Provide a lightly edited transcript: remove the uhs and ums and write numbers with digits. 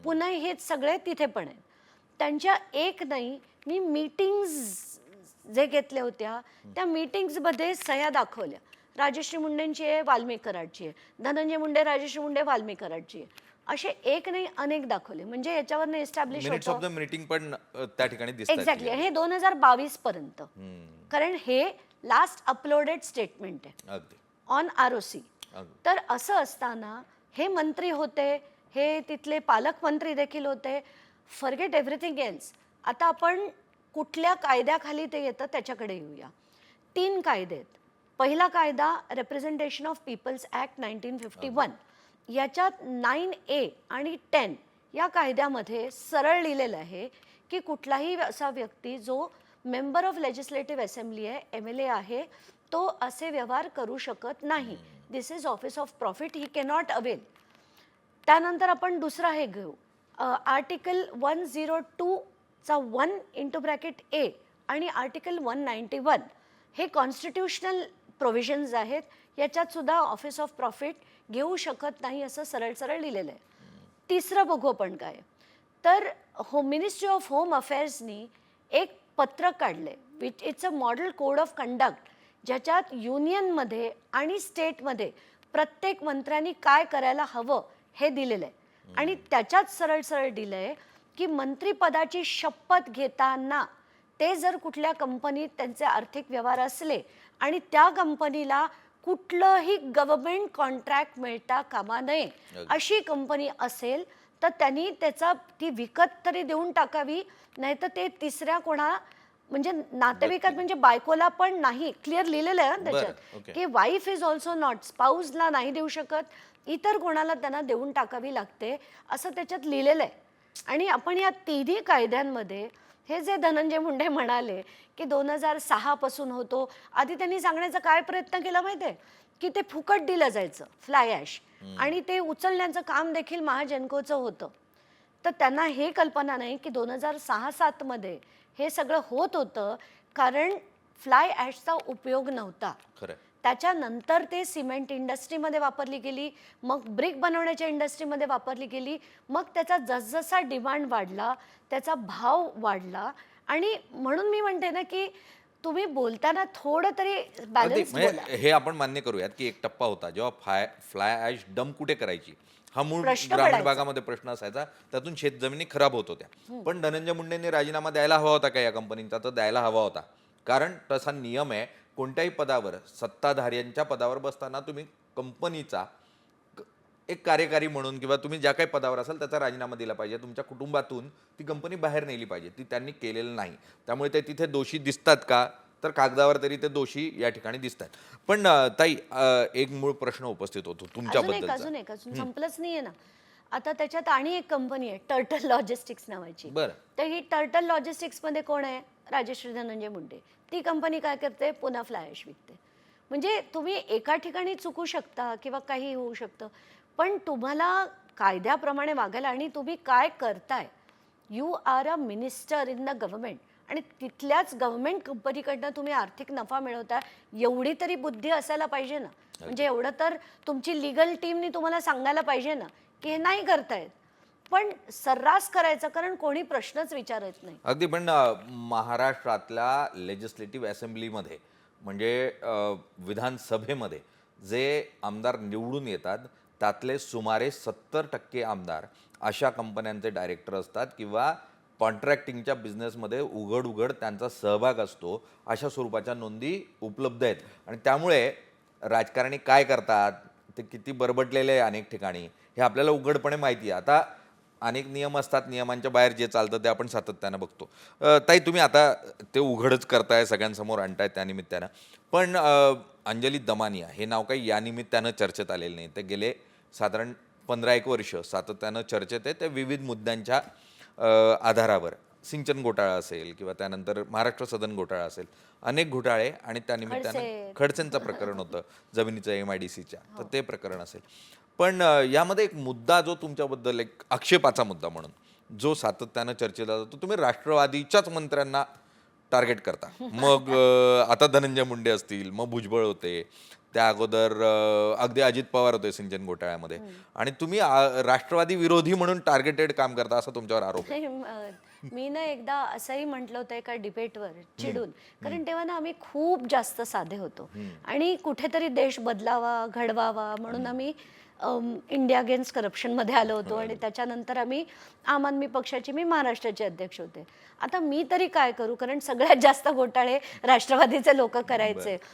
पुन्हा हे सगळे तिथे पण आहेत. त्यांच्या एक नाही, मी मीटिंग्स जे घेतल्या होत्या त्या मीटिंग्समध्ये सह्या दाखवल्या. राजश्री मुंडेंची आहे, वाल्मिक कराडची आहे, धनंजय मुंडे राजश्री मुंडे वाल्मिक कराडची आहे, असे एक नाही अनेक दाखवले. म्हणजे याच्यावरनं एस्टॅब्लिश मिनिट्स ऑफ होतं. द मीटिंग पण त्या ठिकाणी दिसतात एक्झॅक्टली, clearly. हे 2022 पर्यंत, कारण हे लास्ट अपलोडेड स्टेटमेंट आहे अगदी ऑन ROC. अगदी. तर असं असताना हे मंत्री होते, हे तिथले पालकमंत्री देखील होते. Forget everything else. आता आपण कुठल्या कायद्याखाली ते येतं त्याच्याकडे येऊया. 3 कायदे आहेत. पहिला कायदा रिप्रेझेंटेशन ऑफ पीपल्स ॲक्ट 1951. याच्यात 9A आणि 10 या कायद्यामध्ये सरळ लिहिलेलं आहे की कुठलाही असा व्यक्ती जो मेंबर ऑफ लेजिस्लेटिव्ह असेंब्ली आहे, MLA आहे, तो असे व्यवहार करू शकत नाही. This is office of profit, he cannot avail. त्यानंतर आपण दुसरा हे घेऊ, आर्टिकल 102चा 1(A) आणि आर्टिकल 191 हे कॉन्स्टिट्यूशनल प्रोव्हिजन्स आहेत. याच्यात सुद्धा ऑफिस ऑफ प्रॉफिट घेऊ शकत नाही असं सरळ सरळ लिहिलेलं आहे. तिसरं बघू आपण काय, तर मिनिस्ट्री ऑफ होम अफेअर्सनी एक पत्र काढले which it's a model code of conduct, ज्याच्यात युनियनमध्ये आणि स्टेटमध्ये प्रत्येक मंत्र्यांनी काय करायला हवं हे दिलेलं आहे. आणि त्याच्यात सरळ सरळ दिलं आहे की मंत्रिपदाची शपथ घेताना ते जर कुठल्या कंपनीत त्यांचे आर्थिक व्यवहार असले आणि त्या कंपनीला कुठलंही गव्हर्नमेंट कॉन्ट्रॅक्ट मिळता कामा नये अशी कंपनी असेल तर त्यांनी ती विकत तरी देऊन टाकावी, नाहीतर ते तिसऱ्या कोणा म्हणजे नातेवाईकात म्हणजे बायकोला पण नाही. क्लिअर लिहिलेलं आहे त्याच्यात की वाईफ इज ऑल्सो नॉट, स्पाऊसला नाही देऊ शकत, इतर कोणाला त्यांना देऊन टाकावी लागते असं त्याच्यात लिहिलेलं आहे. आणि आपण या तिन्ही कायद्यांमध्ये हे जे धनंजय मुंडे म्हणाले की 2006 पासून होतो, आधी त्यांनी सांगण्याचा काय प्रयत्न केला माहिती आहे की ते फुकट दिलं जायचं फ्लाय ॲश, आणि ते उचलण्याचं काम देखील महाजनकोचं होतं. तर त्यांना हे कल्पना नाही की 2006-07 मध्ये हे सगळं होत होतं कारण फ्लाय ॲशचा उपयोग नव्हता. त्याच्यानंतर ते सिमेंट इंडस्ट्रीमध्ये वापरली गेली, मग ब्रिक बनवण्याच्या इंडस्ट्रीमध्ये वापरली गेली, मग त्याचा जसजसा डिमांड वाढला त्याचा भाव वाढला. आणि म्हणून मी म्हणते ना की तुम्ही बोलताना थोडं तरी बॅलन्स बोला. हे आपण मान्य करूयात की एक टप्पा होता जेव्हा फ्लाय ॲश डंप कुठे करायची हा मूळ प्रश्न ग्रामीण पडायचा. भागामध्ये प्रश्न असायचा, त्यातून शेतजमिनी खराब होत होत्या. पण धनंजय मुंडेंनी राजीनामा द्यायला हवा होता का या कंपनीचा? तर द्यायला हवा होता, कारण तसा नियम आहे कोणत्याही पदावर सत्ताधाऱ्यांच्या पदावर बसताना तुम्ही कंपनीचा एक कार्यकारी म्हणून किंवा तुम्ही ज्या काही पदावर असाल त्याचा राजीनामा दिला पाहिजे. तुमच्या कुटुंबातून ती कंपनी बाहेर नेली पाहिजे. ती त्यांनी केलेलं नाही. त्यामुळे ते तिथे दोषी दिसतात का? तर कागदावर तरी ते दोषी या ठिकाणी दिसतात. पण ताई, एक मूळ प्रश्न उपस्थित होतो तुमच्याबद्दल. अजून एक संपलंच नाहीये ना. आता त्याच्यात आणि एक कंपनी आहे टर्टल लॉजिस्टिक्स नावाची. तर ही टर्टल लॉजिस्टिक्स मध्ये कोण आहे? राजश्री धनंजय मुंडे. ती कंपनी काय करते? पुन्हा फ्लाय ॲश विकते. म्हणजे तुम्ही एका ठिकाणी चुकू शकता किंवा काही होऊ शकतं, पण तुम्हाला कायद्याप्रमाणे वागायला, आणि तुम्ही काय करताय, you are a minister in the government आणि तिथल्याच गव्हर्नमेंट कंपनीकडनं तुम्ही आर्थिक नफा मिळवता, एवढी तरी बुद्धी असायला पाहिजे ना. म्हणजे एवढं तर तुमची लीगल टीमनी तुम्हाला सांगायला पाहिजे ना की हे नाही करतायत. पण सर्रास करायचं, कारण कोणी प्रश्नच विचारत नाही. अगदी. पण महाराष्ट्रातल्या लेजिस्लेटिव्ह असेंब्लीमध्ये म्हणजे विधानसभेमध्ये जे आमदार निवडून येतात त्यातले सुमारे 70% आमदार अशा कंपन्यांचे डायरेक्टर असतात किंवा कॉन्ट्रॅक्टिंगच्या बिझनेसमध्ये उघड त्यांचा सहभाग असतो. अशा स्वरूपाच्या नोंदी उपलब्ध आहेत. आणि त्यामुळे राजकारणी काय करतात, ते किती बरबटलेले आहे अनेक ठिकाणी, हे आपल्याला उघडपणे माहिती आहे. आता अनेक नियम असतात, नियमांच्या बाहेर जे चालतं ते आपण सातत्यानं बघतो. ताई, तुम्ही आता ते उघडच करताय, सगळ्यांसमोर आणताय त्यानिमित्तानं. पण अंजली दमानिया हे नाव काही या निमित्तानं चर्चेत आलेलं नाही. ते गेले साधारण 15-1 वर्ष सातत्यानं चर्चेत आहे. ते विविध मुद्द्यांच्या आधारावर, सिंचन घोटाळा असेल किंवा त्यानंतर महाराष्ट्र सदन घोटाळा असेल, अनेक घोटाळे, आणि त्यानिमित्तानं खडसेंचं प्रकरण होतं जमिनीचं MIDCच्या, तर ते प्रकरण असेल. पण यामध्ये एक मुद्दा जो तुमच्याबद्दल एक आक्षेपाचा मुद्दा म्हणून जो सातत्यानं चर्चेला जातो, तुम्ही राष्ट्रवादीच्याच मंत्र्यांना टार्गेट करता. मग आता धनंजय मुंडे असतील, मग भुजबळ होते, त्या अगोदर अगदी अजित पवार होते सिंचन घोटाळ्यामध्ये, आणि तुम्ही राष्ट्रवादी विरोधी म्हणून टार्गेटेड काम करता असा तुमच्यावर आरोप आहे. मी ना एकदा असंही म्हटलं होतं एका डिबेटवर चिडून, कारण तेव्हा ना आम्ही खूप जास्त साधे होतो आणि कुठेतरी देश बदलावा घडवावा म्हणून आम्ही इंडिया अगेन्स्ट करप्शनमध्ये आलो होतो आणि त्याच्यानंतर आम्ही आम आदमी पक्षाचे मी महाराष्ट्राचे अध्यक्ष होते. आता मी तरी काय करू, कारण सगळ्यात जास्त घोटाळे राष्ट्रवादीचे लोक करायचे.